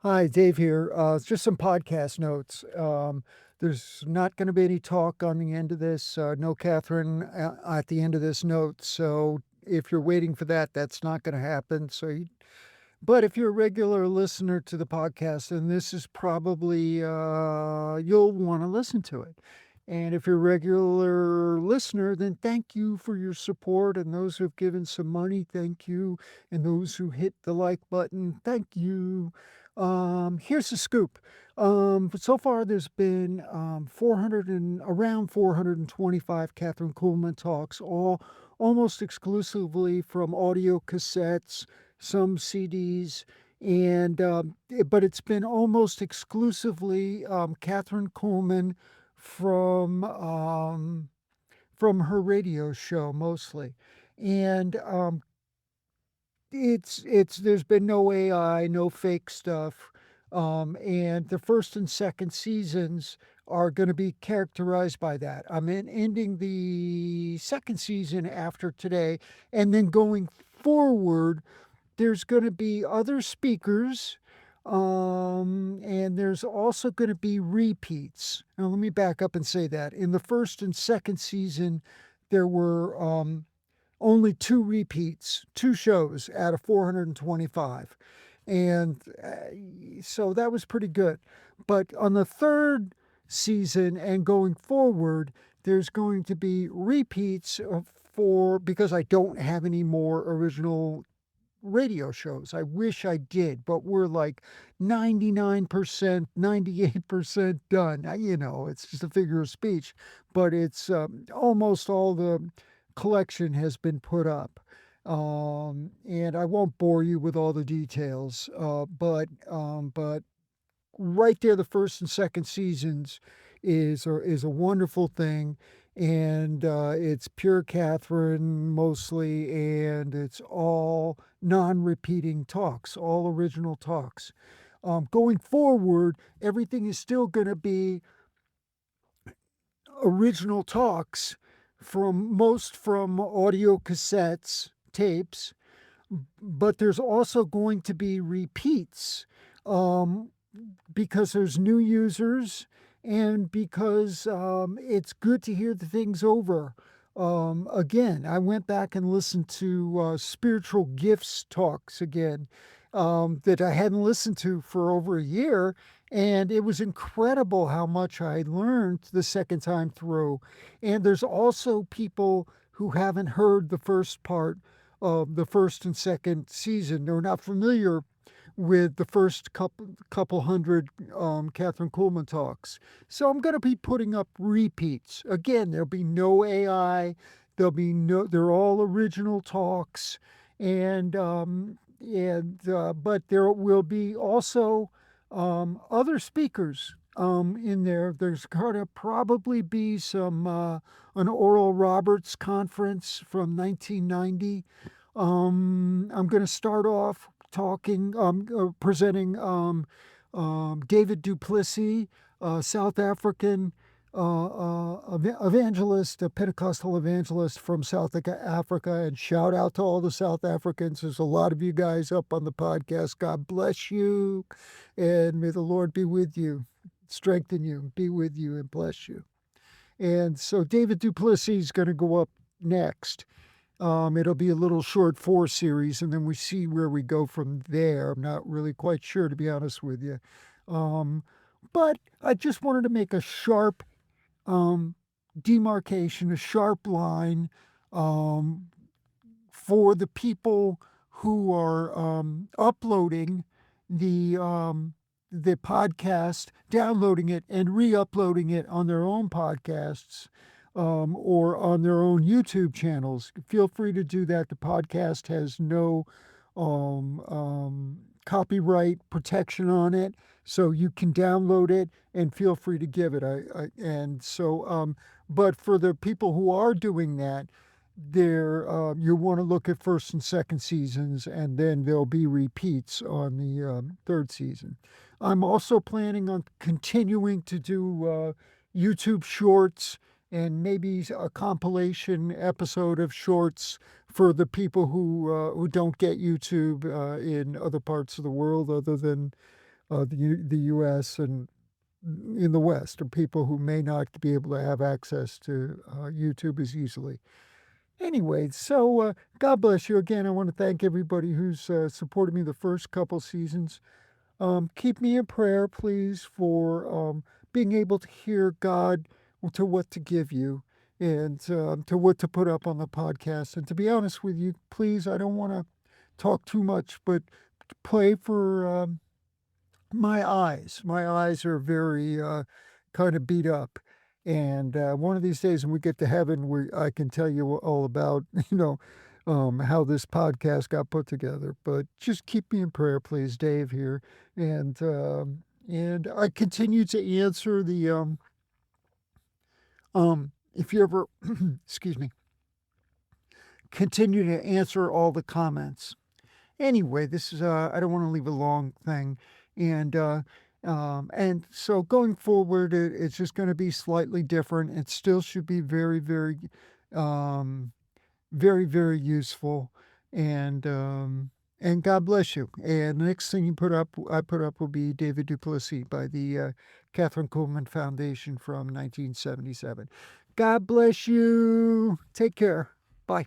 Hi, Dave here. Just some podcast notes. There's not going to be any talk on the end of this. No Catherine at the end of this note. So if you're waiting for that, that's not going to happen. But if you're a regular listener to the podcast, then this is probably you'll want to listen to it. And if you're a regular listener, then thank you for your support. And those who've given some money, thank you. And those who hit the like button, thank you. Here's the scoop. So far, there's been 400 and around 425 Kathryn Kuhlman talks, all almost exclusively from audio cassettes, some CDs, but it's been almost exclusively Kathryn Kuhlman from from her radio show mostly, and it's there's been no AI, no fake stuff, and the first and second seasons are going to be characterized by that. I'm ending the second season after today, and then going forward there's going to be other speakers, and there's also going to be repeats. Now, let me back up and say that. In the first and second season, there were only two repeats, two shows out of 425. And so that was pretty good. But on the third season and going forward, there's going to be repeats because I don't have any more original radio shows. I wish I did, but we're like 99%, 98% done. It's just a figure of speech, but it's almost all the collection has been put up. And I won't bore you with all the details, but right there, the first and second seasons is a wonderful thing, and it's pure Catherine mostly, and it's all non-repeating talks, all original talks. Going forward, everything is still going to be original talks from audio cassettes, tapes, but there's also going to be repeats. Um, because there's new users and because it's good to hear the things over. Again, I went back and listened to spiritual gifts talks again that I hadn't listened to for over a year. And it was incredible how much I learned the second time through. And there's also people who haven't heard the first part of the first and second season. They're not familiar with the first couple hundred Kathryn Kuhlman talks. So I'm going to be putting up repeats. Again, there'll be no AI. They're all original talks, but there will be also other speakers in there. There's going to probably be an Oral Roberts conference from 1990. I'm going to start off presenting David Duplessis, South African evangelist, a Pentecostal evangelist from South Africa. And shout out to all the South Africans. There's a lot of you guys up on the podcast. God bless you, and may the Lord be with you, strengthen you, be with you, and bless you. And so David Duplessis is going to go up next. It'll be a little short 4 series, and then we see where we go from there. I'm not really quite sure, to be honest with you. But I just wanted to make a sharp demarcation, a sharp line for the people who are uploading the podcast, downloading it, and re-uploading it on their own podcasts or on their own YouTube channels. Feel free to do that. The podcast has no copyright protection on it, so you can download it and feel free to give it. But for the people who are doing that, you want to look at first and second seasons, and then there'll be repeats on the third season. I'm also planning on continuing to do YouTube shorts and maybe a compilation episode of shorts for the people who don't get YouTube in other parts of the world other than the U.S. and in the West, or people who may not be able to have access to YouTube as easily. Anyway, so God bless you again. I want to thank everybody who's supported me the first couple seasons. Keep me in prayer, please, for being able to hear God to what to give you and to what to put up on the podcast. And to be honest with you, please, I don't want to talk too much, but pray for my eyes. My eyes are very kind of beat up. And one of these days when we get to heaven, I can tell you all about, how this podcast got put together. But just keep me in prayer, please, Dave here. And I continue to answer if you ever, excuse me, continue to answer all the comments. Anyway, this is I don't want to leave a long thing, and and so going forward, it's just going to be slightly different. It still should be very, um, very useful, and God bless you. And the next thing I put up will be David Duplessis by the Kathryn Kuhlman Foundation from 1977. God bless you. Take care. Bye.